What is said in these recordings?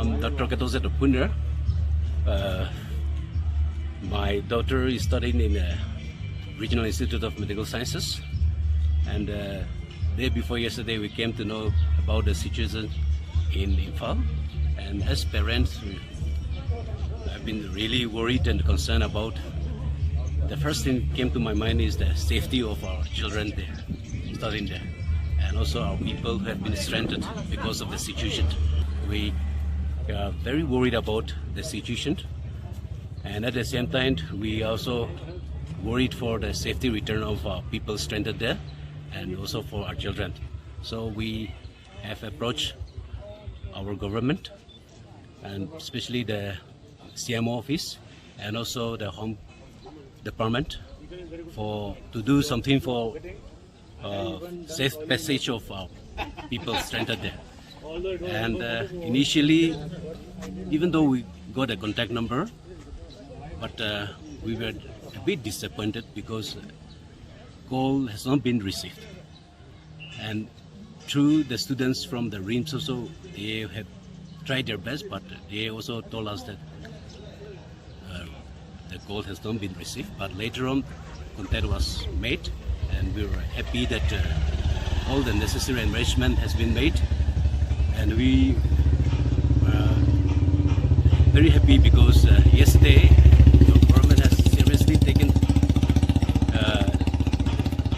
Dr. Katose Puner. My daughter is studying in the Regional Institute of Medical Sciences, and day before yesterday we came to know about the situation in Imphal, and as parents I've been really worried and concerned about. The first thing came to my mind is the safety of our children there, studying there, and also our people who have been stranded because of the situation. We are very worried about the situation, and at the same time we also worried for the safety return of our people stranded there, and also for our children. So we have approached our government, and especially the CMO office and also the Home Department to do something for safe passage of our people stranded there. And initially, even though we got a contact number, but we were a bit disappointed because call has not been received. And through the students from the RIMS also, they have tried their best, but they also told us that the call has not been received. But later on, contact was made, and we were happy that all the necessary arrangement has been made. And we were very happy because yesterday the government has seriously taken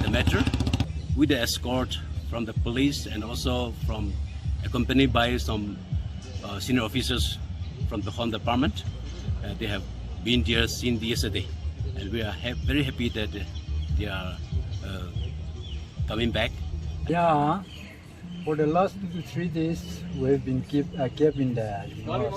the matter with the escort from the police, and also accompanied by some senior officers from the Home Department. They have been there since yesterday, and we are very happy that they are coming back. Yeah, for the last 2 to 3 days, we've been kept in the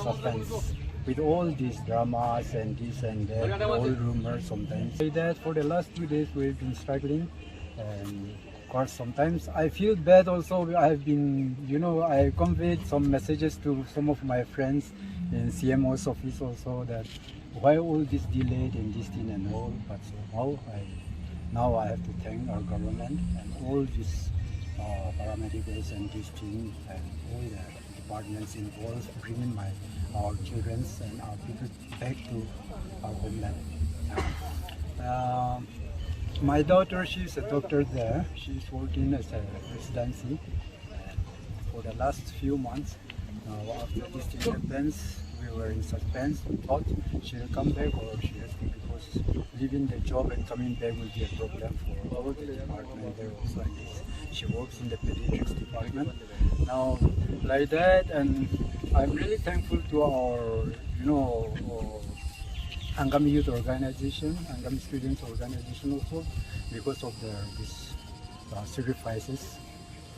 suspense with all these dramas and this and that, all rumors sometimes. That for the last 2 days we've been struggling, and of course sometimes I feel bad also. I've been, I conveyed some messages to some of my friends in CMO's office also that why all this delayed and this thing and all, but somehow now I have to thank our government and all these paramedicals and this team and all the departments involved bringing our children and our people back to our homeland. My daughter, she's a doctor there. She's working as a residency. And for the last few months, after this thing happens, we were in suspense. We thought she'll come back or she has to, because leaving the job and coming back will be a problem for all the department there also. And she works in the pediatrics department now, like that. And I'm really thankful to our, Angami Youth Organization, Angami Students Organization also, because of these sacrifices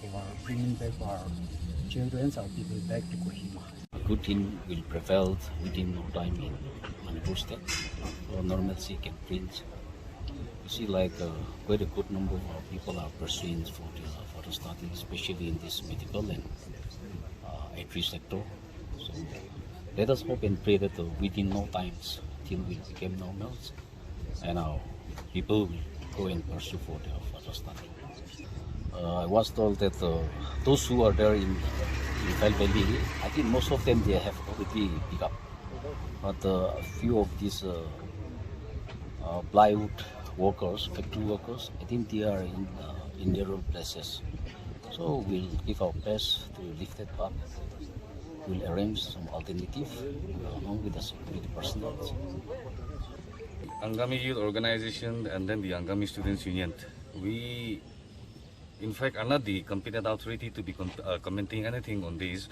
for bringing back our children, our people back to Kohima. Good thing will prevail within no time in Manipur state. Normalcy can print. You see, quite a good number of our people are pursuing for the study, especially in this medical and agri sector. So let us hope and pray that within no times things will become normal, and our people will go and pursue for their further study. I was told that those who are there in Imphal Valley, I think most of them they have already picked up, but a few of these plywood workers, factory workers, I think they are in their own places. So we'll give our best to lift it up. We'll arrange some alternative along with the security personnel. Angami Youth Organization and then the Angami Students Union, we in fact are not the competent authority to be commenting anything on this.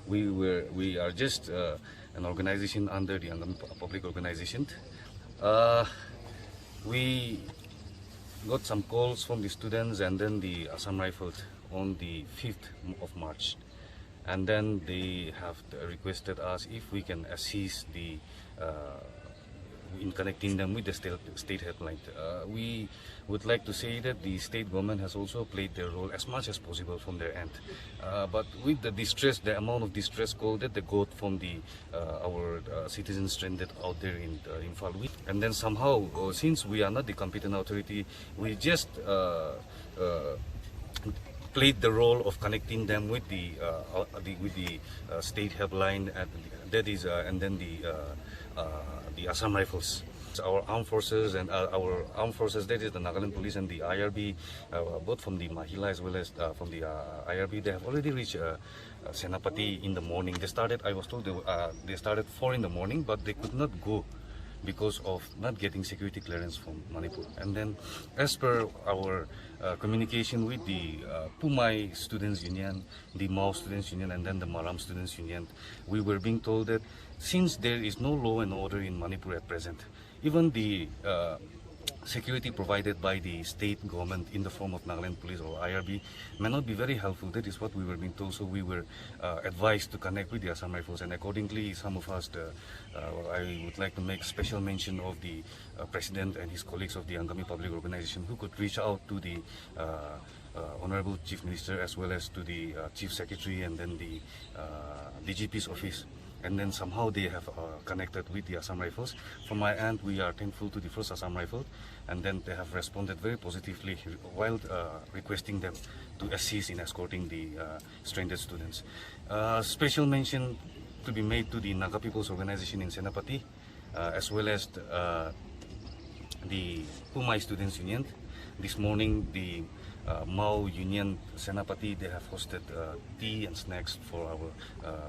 We are just an organization under the Angami Public Organization. We got some calls from the students and then the Assam Rifles on the 5th of March. And then they have requested us if we can assist in connecting them with the state helpline. We would like to say that the state government has also played their role as much as possible from their end. But with the distress, the amount of distress call that they got from our citizens stranded out there in Imphal, and then somehow, since we are not the competent authority, we just played the role of connecting them with the state helpline, and then the Assam Rifles. Our armed forces that is the Nagaland Police and the IRB, both from the Mahila as well as from the IRB, they have already reached Senapati in the morning. I was told they started 4 in the morning, but they could not go because of not getting security clearance from Manipur. And then, as per our communication with the Pumai Students Union, the Mao Students Union, and then the Maram Students Union, we were being told that since there is no law and order in Manipur at present, even the security provided by the state government in the form of Nagaland Police or IRB may not be very helpful. That is what we were being told. So we were advised to connect with the Assam Rifles, and accordingly, some of us, I would like to make special mention of the President and his colleagues of the Angami Public Organization who could reach out to the Honorable Chief Minister as well as to the Chief Secretary and then the DGP's office. And then somehow they have connected with the Assam Rifles. From my end, we are thankful to the first Assam Rifle, and then they have responded very positively while requesting them to assist in escorting the stranded students. Special mention to be made to the Naga People's Organization in Senapati, as well as the Pumai Students Union. This morning, the Mao Union Senapati, they have hosted tea and snacks for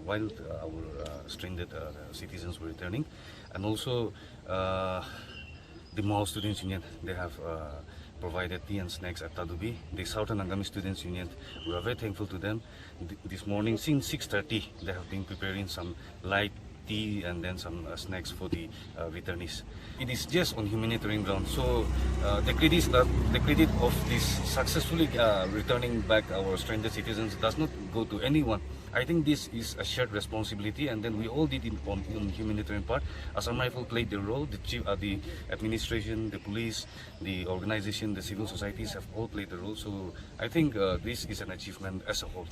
while our stranded citizens were returning, and also the Mao Students Union, they have provided tea and snacks at Tadubi. The Southern Angami Students Union, we are very thankful to them. This morning, since 6:30, they have been preparing some light tea and then some snacks for the returnees. It is just on humanitarian ground, so the credit of this successfully returning back our stranded citizens does not go to anyone. I think this is a shared responsibility, and then we all did it on humanitarian part. Assam Rifle played the role, the administration, the police, the organization, the civil societies have all played the role. So I think this is an achievement as a whole.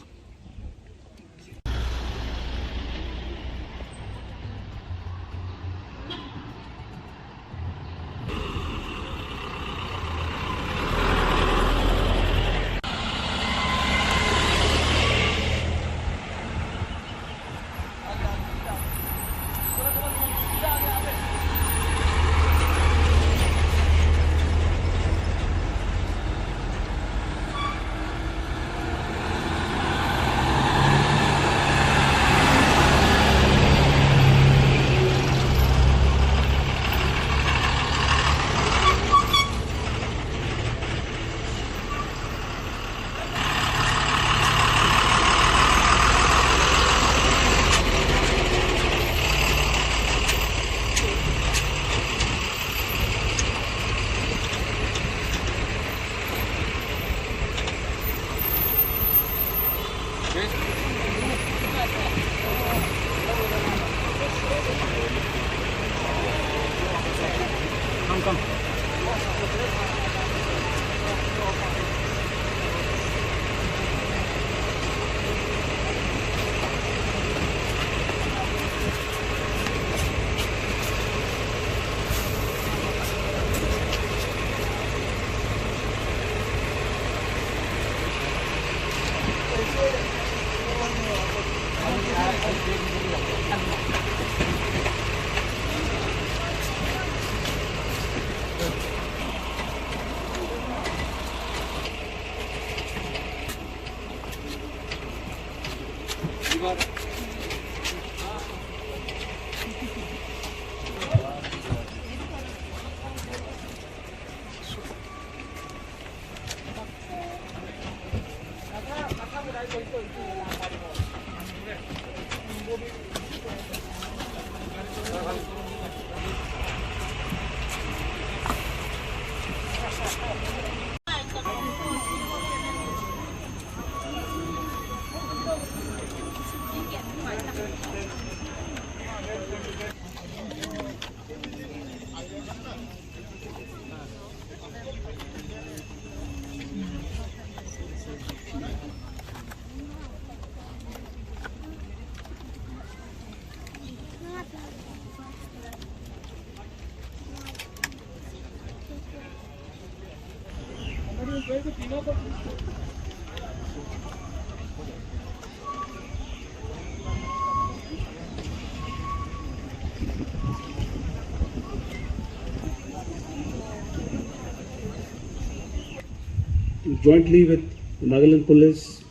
jointly with the Nagaland Police,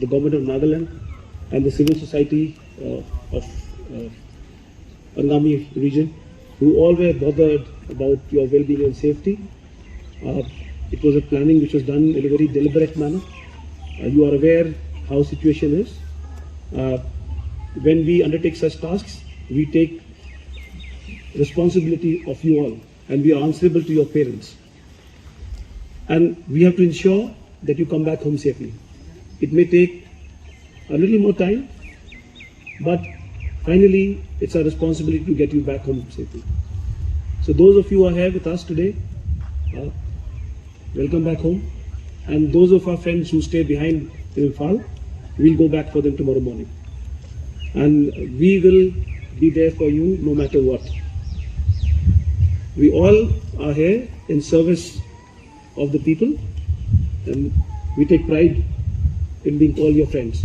the government of Nagaland, and the civil society of Angami region, who all were bothered about your well-being and safety. It was a planning which was done in a very deliberate manner. You are aware how situation is. When we undertake such tasks, we take responsibility of you all, and we are answerable to your parents. And we have to ensure that you come back home safely. It may take a little more time, but finally, it's our responsibility to get you back home safely. So those of you who are here with us today, welcome back home. And those of our friends who stay behind in Imphal, we'll go back for them tomorrow morning. And we will be there for you no matter what. We all are here in service of the people, and we take pride in being all your friends.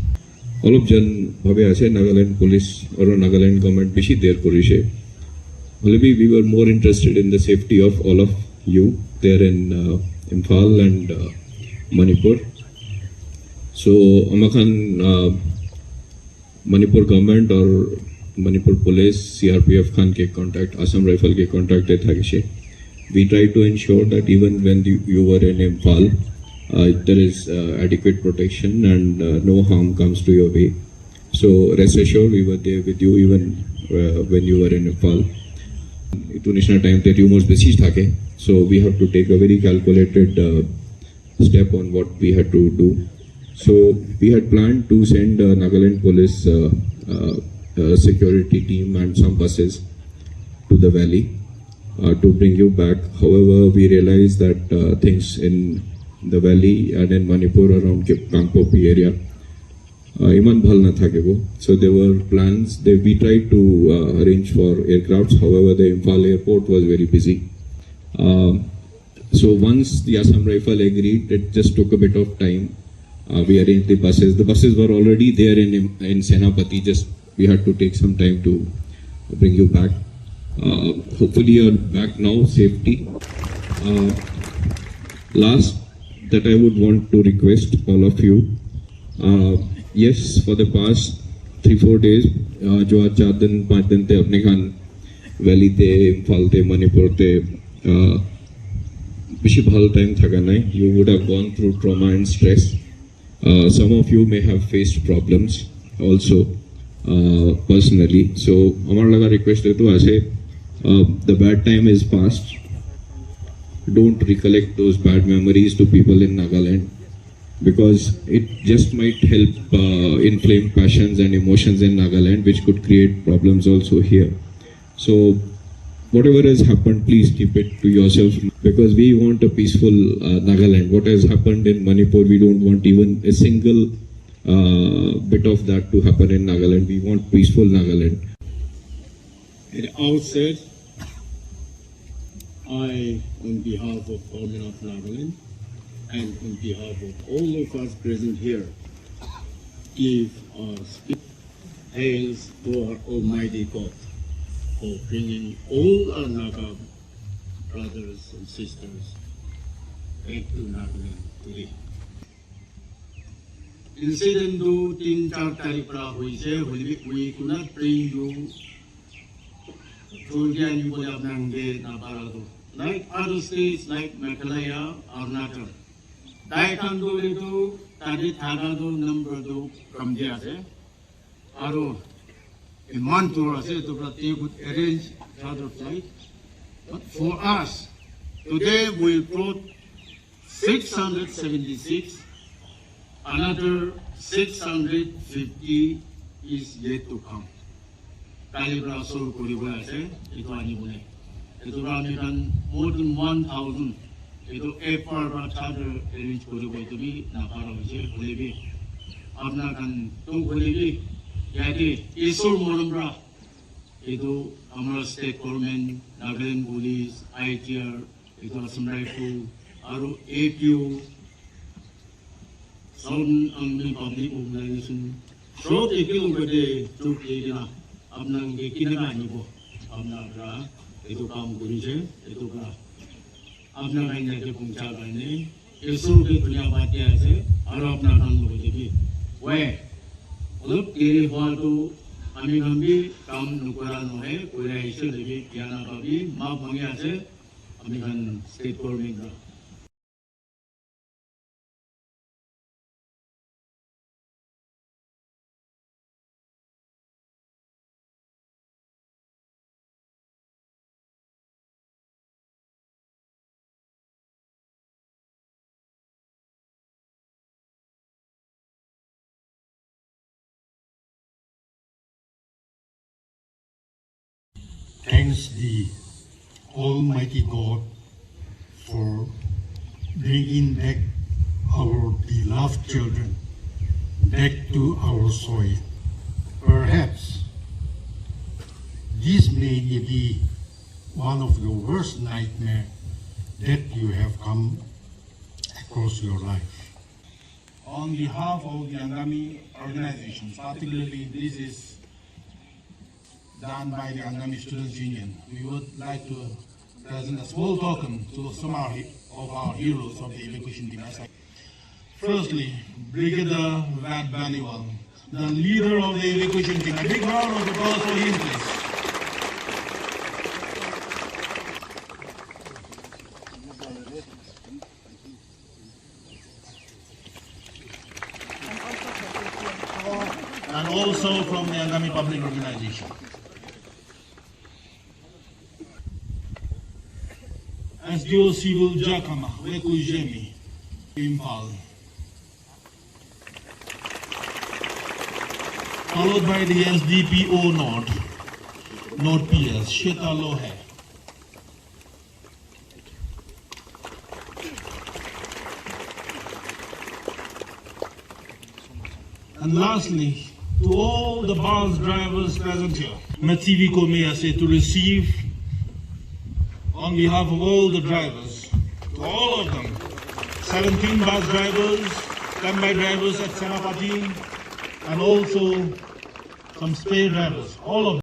All of Jan Bhabe Ase Nagaland Police or Nagaland government Bishi there Korishe. Maybe we were more interested in the safety of all of you there in Imphal and Manipur. So Amakan Manipur government or Manipur police, CRPF Khan ke contact, Assam Rifle ke contact de thagishe. We try to ensure that even when you were in Imphal, there is adequate protection and no harm comes to your way. So rest assured, we were there with you even when you were in Nepal. Tunisia time that you must besiege thake. So we have to take a very calculated step on what we had to do. So we had planned to send Nagaland police security team and some buses to the valley to bring you back. However, we realized that things in the valley and in Manipur around Kangpopi area iman bhal na thake. So there were plans. We tried to arrange for aircrafts. However, the Imphal airport was very busy. So once the Assam Rifle agreed, it just took a bit of time. We arranged the buses. The buses were already there in Senapati. Just we had to take some time to bring you back. Hopefully you're back now, safety. Last that I would want to request all of you. Yes, for the past 3-4 days, जो आज 4 दिन 5 दिन थे अपने Khan valley थे, इम्फाल थे, मणिपुर थे, बिशी भाल टाइम था करना. You would have gone through trauma and stress. Some of you may have faced problems also personally. So हमारा लगा request है तो ऐसे the bad time is past. Don't recollect those bad memories to people in Nagaland, because it just might help inflame passions and emotions in Nagaland, which could create problems also here. So whatever has happened, please keep it to yourself, because we want a peaceful Nagaland. What has happened in Manipur, we don't want even a single bit of that to happen in Nagaland. We want peaceful Nagaland. At the outset, I, on behalf of Government of Nagaland and on behalf of all of us present here, give our thanks to our Almighty God for bringing all our Naga brothers and sisters back to Nagaland today. Incident do 3-4 तारीख पर हुई से we could not bring you to the Nabarado. Like other states like Meghalaya or Arunachal. Daikando do Tadi Tagado number do from there. Aro in Manipur they would arrange charter flight. But for us, today we brought 676. Another 650 is yet to come. Calibra Sol Kuribase, it was Anibune. It was more than 1,000. It was a part charter arranged Kuribo to be Napara, Hulebi. Abnakan, two Hulebi, Yadi, Isur Morambra. It was Amara State Government, Nagaland Police, ITR, it was some rifle, Aru APU, Southern Angli Public Organization. So they kill over the two Kidina. Abnang kinagani po, abnang itu kaum kurisye, itu ka, abnang kanya ke pungcapan ni, ईश्वर की दुनिया बात ऐसे और अपना काम लोग देखिए वह मतलब तेरे हुआ तो अमी गंभी काम नुकरा नोहे कोई ऐसे लगे क्या ना कभी माँ बंगे ऐसे अमी gun state government Thanks the Almighty God for bringing back our beloved children back to our soil. Perhaps this may be one of your worst nightmares that you have come across your life. On behalf of the Angami organizations, particularly this is done by the Angami Students Union, we would like to present a small token to some of our heroes of the evacuation team. Firstly, Brigadier Vad Baniwal, the leader of the evacuation team. A big round of applause for him, please. And also from the Angami Public Organization. SDO Civil Jakama, Weku Jemi, Impal. Followed by the SDPO North PS, Sheta Lohe. And lastly, to all the bus drivers present here, Mativi Komeyase to receive on behalf of all the drivers, to all of them, 17 bus drivers, standby drivers at Senapati, and also some spare drivers, all of them.